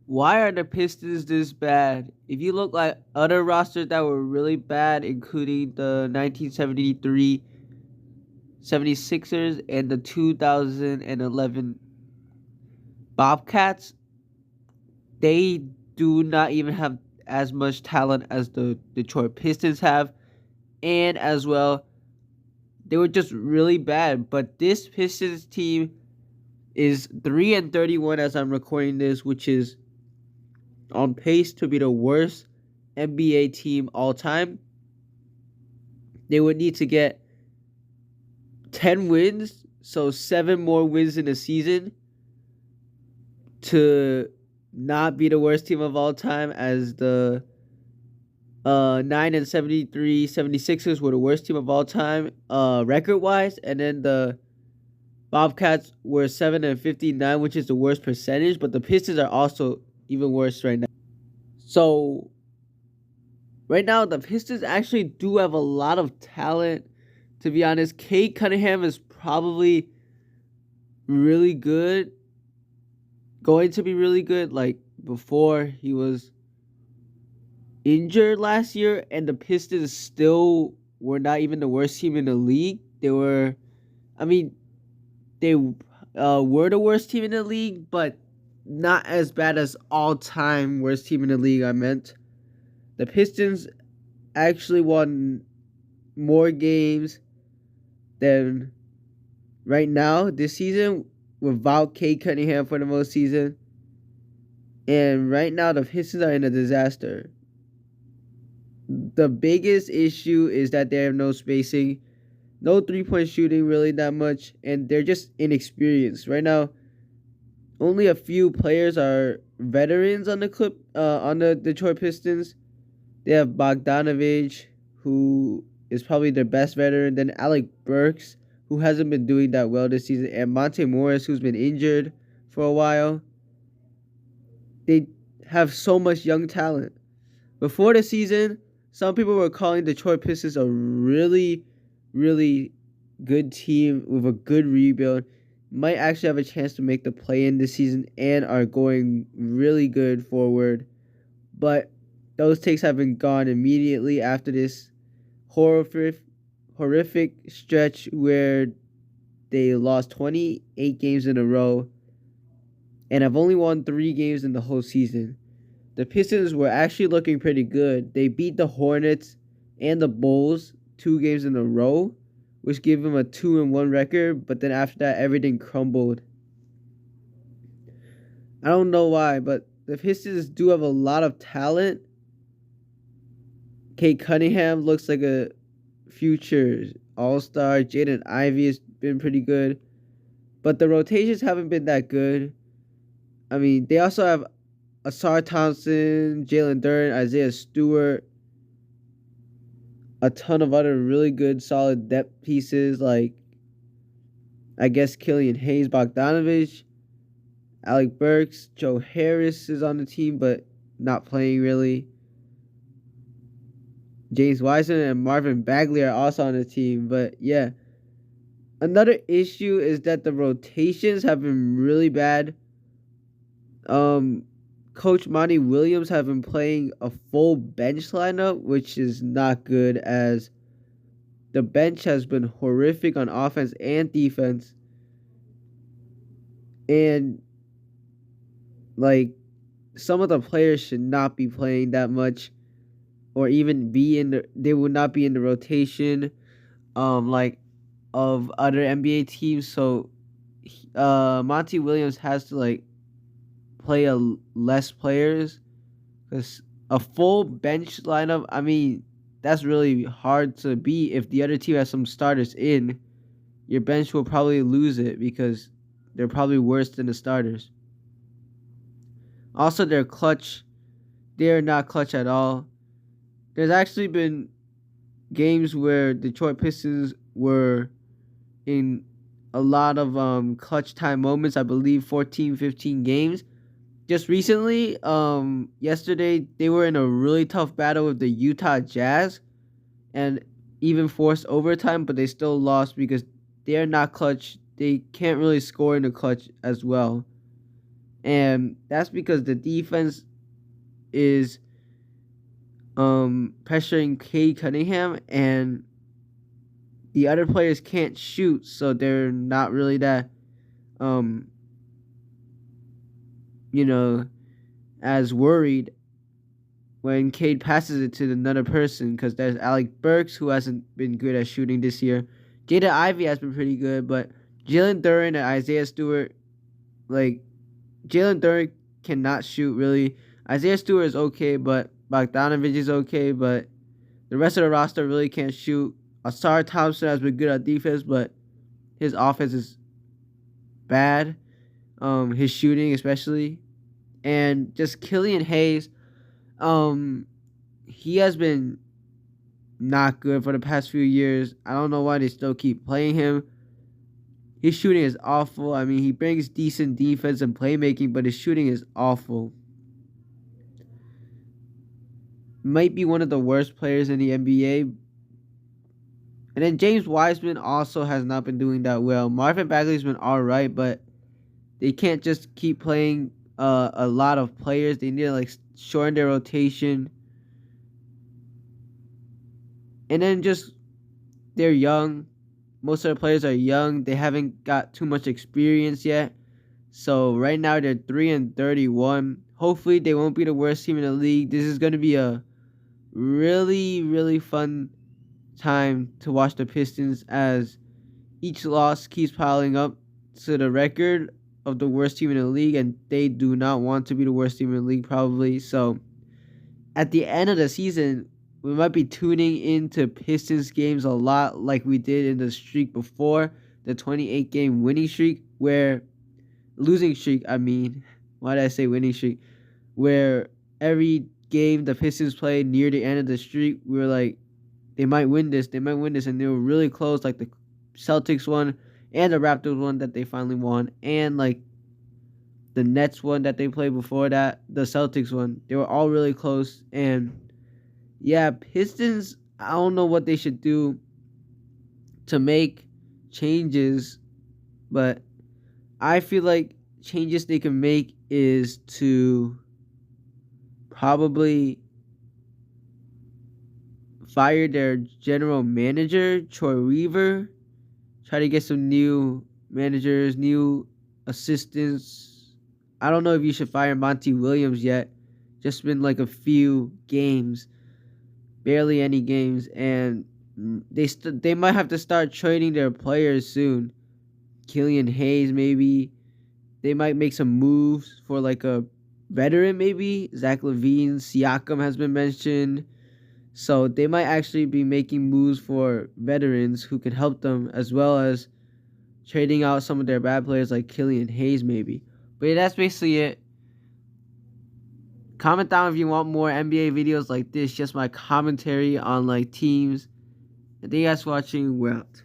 Why are the Pistons this bad? If you look like other rosters that were really bad, including the 1973 76ers and the 2011 Bobcats, they do not even have as much talent as the Detroit Pistons have, and as well, they were just really bad. But this Pistons team is 3-31 as I'm recording this, which is on pace to be the worst NBA team all time. They would need to get 10 wins, so 7 more wins in a season to not be the worst team of all time, as the 9 and 73 76ers were the worst team of all time record wise, and then the Bobcats were 7 and 59, which is the worst percentage, but the Pistons are also even worse right now. So right now the Pistons actually do have a lot of talent. To be honest, Kate Cunningham is probably really good, going to be really good. Like before he was injured last year, and the Pistons still were not even the worst team in the league. They were, I mean, they were the worst team in the league, but not as bad as all time worst team in the league. I meant the Pistons actually won more games than right now this season without Kate Cunningham for the most season. And right now the Pistons are in a disaster. The biggest issue is that they have no spacing, no 3-point shooting really that much, and they're just inexperienced. Right now, only a few players are veterans on the Detroit Pistons. They have Bogdanovich, who is probably their best veteran, then Alec Burks, who hasn't been doing that well this season, and Monte Morris, who's been injured for a while. They have so much young talent. Before the season, some people were calling Detroit Pistons a really, really good team with a good rebuild. Might actually have a chance to make the play in this season and are going really good forward. But those takes have been gone immediately after this horrific stretch where they lost 28 games in a row and have only won 3 games in the whole season. The Pistons were actually looking pretty good. They beat the Hornets and the Bulls 2 games in a row, which gave them a 2-1 record, but then after that everything crumbled. I don't know why, but the Pistons do have a lot of talent. Kate Cunningham looks like a future all-star. Jaden Ivey has been pretty good, but the rotations haven't been that good. I mean, they also have Asar Thompson, Jalen Duren, Isaiah Stewart, a ton of other really good, solid depth pieces like, I guess, Killian Hayes, Bogdanovich, Alec Burks, Joe Harris is on the team, but not playing really. James Wiseman and Marvin Bagley are also on the team, but yeah. Another issue is that the rotations have been really bad. Coach Monty Williams have been playing a full bench lineup, which is not good, as the bench has been horrific on offense and defense. And like, some of the players should not be playing that much, or even they would not be in the rotation like of other NBA teams. So Monty Williams has to like play less players, because a full bench lineup, I mean, that's really hard to beat. If the other team has some starters in, your bench will probably lose it because they're probably worse than the starters. Also, they're clutch. They're not clutch at all. There's actually been games where Detroit Pistons were in a lot of clutch time moments. I believe 14, 15 games. Just recently, yesterday, they were in a really tough battle with the Utah Jazz and even forced overtime, but they still lost because they're not clutch. They can't really score in the clutch as well. And that's because the defense is pressuring Cade Cunningham, and the other players can't shoot, so they're not really that um you know as worried when Cade passes it to another person, because there's Alec Burks, who hasn't been good at shooting this year. Jada Ivey has been pretty good, but Jalen Duren and Isaiah Stewart, like, Jalen Duren cannot shoot really. Isaiah Stewart is okay, but Bogdanovich is okay, but the rest of the roster really can't shoot. Asar Thompson has been good at defense, but his offense is bad. His shooting especially, and just Killian Hayes. He has been not good for the past few years. I don't know why they still keep playing him. His shooting is awful. I mean, he brings decent defense and playmaking, but his shooting is awful. Might be one of the worst players in the NBA. And then James Wiseman also has not been doing that well. Marvin Bagley's been alright, but they can't just keep playing a lot of players. They need to like shorten their rotation. And then just they're young. Most of the players are young. They haven't got too much experience yet. So right now they're 3-31. Hopefully they won't be the worst team in the league. This is going to be a really, really fun time to watch the Pistons, as each loss keeps piling up to the record of the worst team in the league, and they do not want to be the worst team in the league probably. So at the end of the season, we might be tuning into Pistons games a lot like we did in the streak before, the 28-game winning streak, where losing streak, I mean, why did I say winning streak? Where every game the Pistons played near the end of the streak, we were like, they might win this, and they were really close, like the Celtics one and the Raptors one that they finally won, and like the Nets one that they played before that, the Celtics one. They were all really close. And yeah, Pistons, I don't know what they should do to make changes, but I feel like changes they can make is to probably fire their general manager, Troy Weaver, try to get some new managers, new assistants. I don't know if you should fire Monty Williams yet. Just been like a few games, barely any games, and they might have to start trading their players soon. Killian Hayes, maybe. They might make some moves for like a veteran, maybe. Zach LaVine, Siakam has been mentioned. So they might actually be making moves for veterans who can help them, as well as trading out some of their bad players like Killian Hayes, maybe. But yeah, that's basically it. Comment down if you want more NBA videos like this, just my commentary on like teams. And thank you guys for watching. We're out.